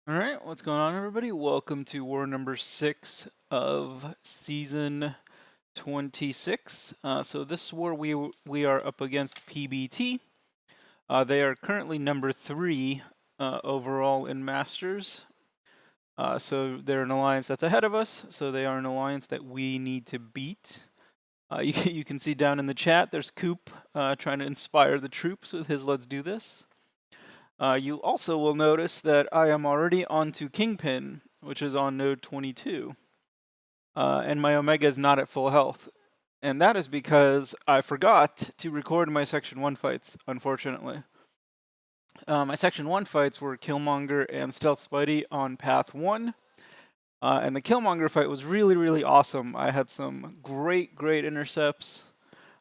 All right, what's going on, everybody? Welcome to war number 6 of season 26. So this war we are up against PBT. They are currently number 3 overall in Masters. So they're an alliance that's ahead of us. So they are an alliance that we need to beat. You can see down in the chat, there's Coop trying to inspire the troops with his "Let's do this." You also will notice that I am already onto Kingpin, which is on node 22, and my Omega is not at full health. And that is because I forgot to record my Section 1 fights, unfortunately. My Section 1 fights were Killmonger and Stealth Spidey on Path 1, and the Killmonger fight was really, really awesome. I had some great intercepts.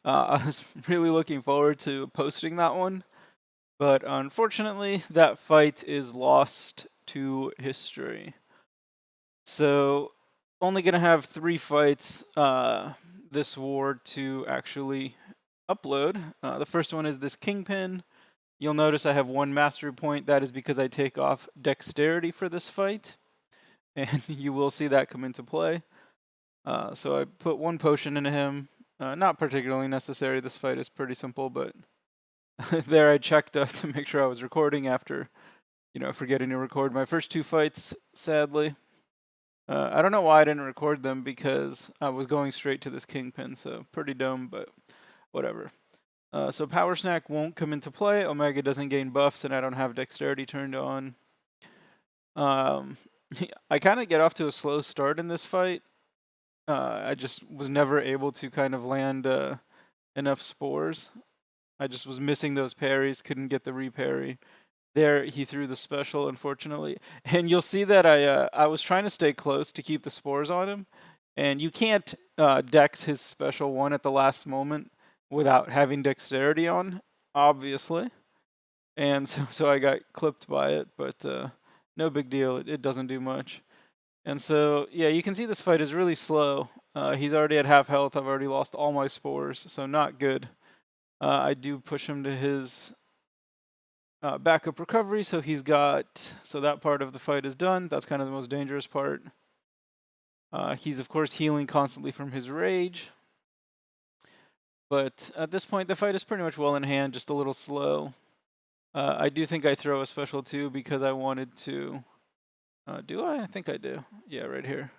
I was really looking forward to posting that one. But unfortunately, that fight is lost to history. So, only going to have 3 fights this war to actually upload. The first one is this Kingpin. You'll notice I have 1 mastery point. That is because I take off dexterity for this fight. And you will see that come into play. So I put 1 potion into him. Not particularly necessary. This fight is pretty simple, but there I checked to make sure I was recording after, forgetting to record my first 2 fights, sadly. I don't know why I didn't record them because I was going straight to this Kingpin, so pretty dumb, but whatever. So Power Snack won't come into play. Omega doesn't gain buffs, and I don't have Dexterity turned on. I kind of get off to a slow start in this fight. I just was never able to kind of land enough spores. I just was missing those parries, couldn't get the reparry. There, he threw the special, unfortunately. And you'll see that I was trying to stay close to keep the spores on him. And you can't dex his special 1 at the last moment without having dexterity on, obviously. And so I got clipped by it, but no big deal. It doesn't do much. And so, yeah, you can see this fight is really slow. He's already at half health. I've already lost all my spores, so not good. I do push him to his backup recovery, so that part of the fight is done. That's kind of the most dangerous part. He's of course healing constantly from his rage, but at this point the fight is pretty much well in hand, just a little slow. I do think I throw a special 2 because I wanted to. Do I? I think I do. Yeah, right here.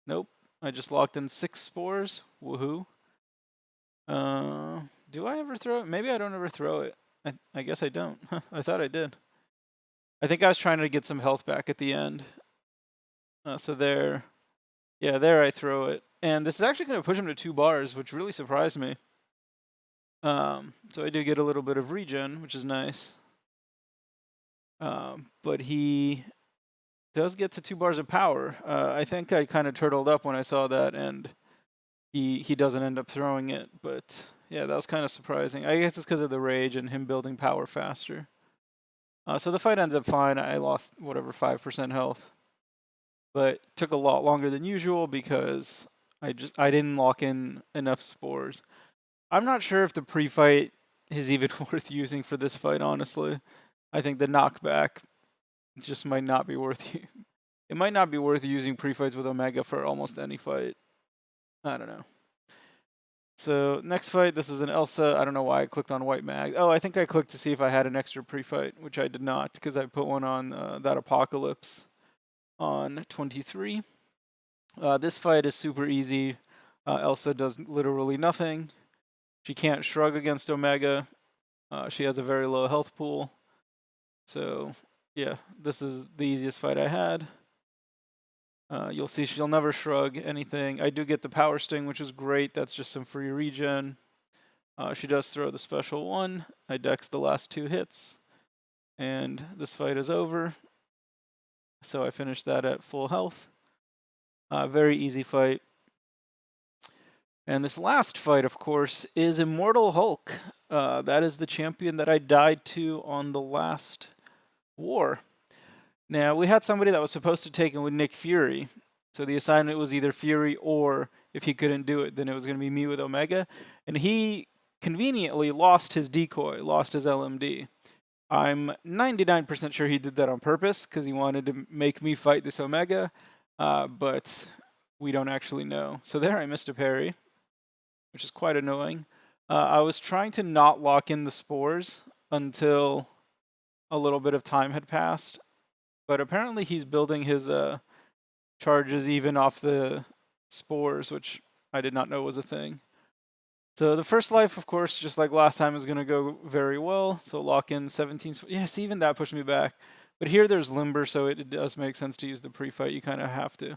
Nope. I just locked in 6 spores. Woohoo. Do I ever throw it? Maybe I don't ever throw it. I guess I don't. I thought I did. I think I was trying to get some health back at the end. So there. Yeah, there I throw it. And this is actually going to push him to 2 bars, which really surprised me. So I do get a little bit of regen, which is nice. But he does get to 2 bars of power. I think I kind of turtled up when I saw that, and he doesn't end up throwing it. But yeah, that was kind of surprising. I guess it's because of the rage and him building power faster. So the fight ends up fine. I lost whatever 5% health, but took a lot longer than usual because I didn't lock in enough spores. I'm not sure if the pre-fight is even worth using for this fight, honestly. I think the knockback just might not be worth it might not be worth using pre-fights with Omega for almost any fight. I don't know. So next fight, this is an Elsa. I don't know why I clicked on white mag. Oh, I think I clicked to see if I had an extra pre-fight, which I did not because I put one on that Apocalypse on 23. This fight is super easy. Elsa does literally nothing. She can't shrug against Omega. She has a very low health pool. So yeah, this is the easiest fight I had. You'll see she'll never shrug anything. I do get the power sting, which is great. That's just some free regen. She does throw the special 1. I dex the last 2 hits. And this fight is over. So I finished that at full health. Very easy fight. And this last fight, of course, is Immortal Hulk. That is the champion that I died to on the last war. Now, we had somebody that was supposed to take him with Nick Fury. So the assignment was either Fury or if he couldn't do it, then it was going to be me with Omega. And he conveniently lost his decoy, lost his LMD. I'm 99% sure he did that on purpose because he wanted to make me fight this Omega, but we don't actually know. So there I missed a parry, which is quite annoying. I was trying to not lock in the spores until a little bit of time had passed, but apparently he's building his charges even off the spores, which I did not know was a thing. So the first life, of course, just like last time, is going to go very well. So lock in 17. Yes, even that pushed me back. But here there's Limber, so it does make sense to use the pre-fight. You kind of have to.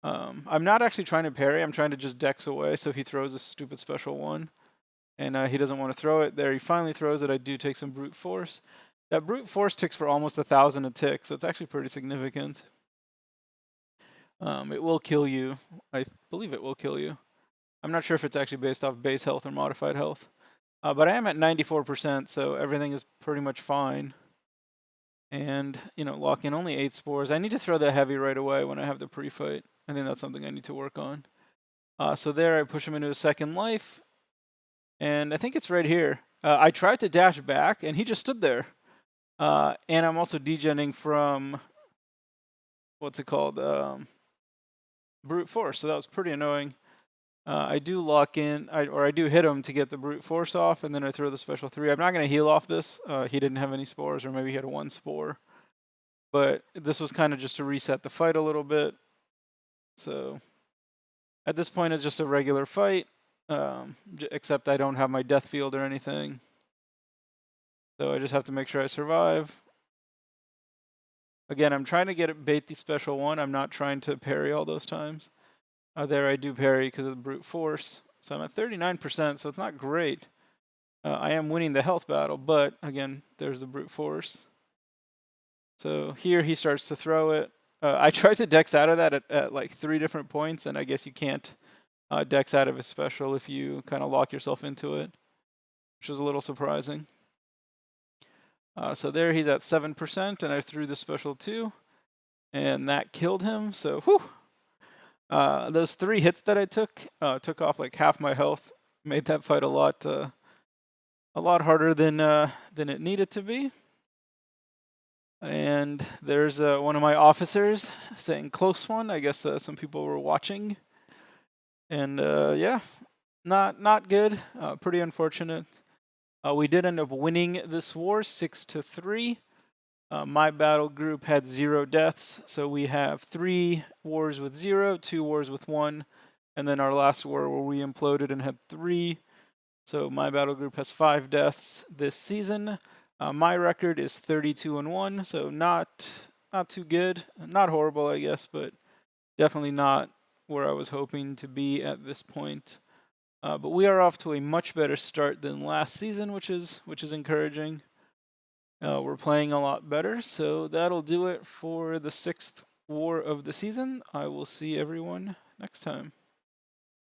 I'm not actually trying to parry. I'm trying to just dex away so he throws a stupid special one. And he doesn't want to throw it. There he finally throws it. I do take some Brute Force. That Brute Force ticks for almost 1,000 a tick, so it's actually pretty significant. It will kill you. I believe it will kill you. I'm not sure if it's actually based off base health or modified health. But I am at 94%, so everything is pretty much fine. And, lock in only 8 spores. I need to throw that heavy right away when I have the pre-fight. I think that's something I need to work on. So there I push him into a second life. And I think it's right here. I tried to dash back, and he just stood there. And I'm also degenning from, what's it called? Brute Force, so that was pretty annoying. I do lock in, I do hit him to get the Brute Force off, and then I throw the special 3. I'm not going to heal off this. He didn't have any spores, or maybe he had 1 spore. But this was kind of just to reset the fight a little bit. So at this point, it's just a regular fight, except I don't have my death field or anything. So I just have to make sure I survive. Again, I'm trying to get bait the special 1. I'm not trying to parry all those times. There I do parry because of the Brute Force. So I'm at 39%, so it's not great. I am winning the health battle, but again, there's the Brute Force. So here he starts to throw it. I tried to dex out of that at like 3 different points, and I guess you can't dex out of a special if you kind of lock yourself into it, which was a little surprising. So there he's at 7%, and I threw the special 2, and that killed him. So whew. Those 3 hits that I took off like half my health, made that fight a lot harder than it needed to be. And there's one of my officers saying close one. I guess some people were watching. And yeah, not good. Pretty unfortunate. We did end up winning this war 6-3. My battle group had 0 deaths, so we have 3 wars with 0, 2 wars with 1, and then our last war where we imploded and had 3. So my battle group has 5 deaths this season. My record is 32-1, so not too good. Not horrible, I guess, but definitely not where I was hoping to be at this point. But we are off to a much better start than last season, which is encouraging. We're playing a lot better, so that'll do it for the 6th war of the season. I will see everyone next time.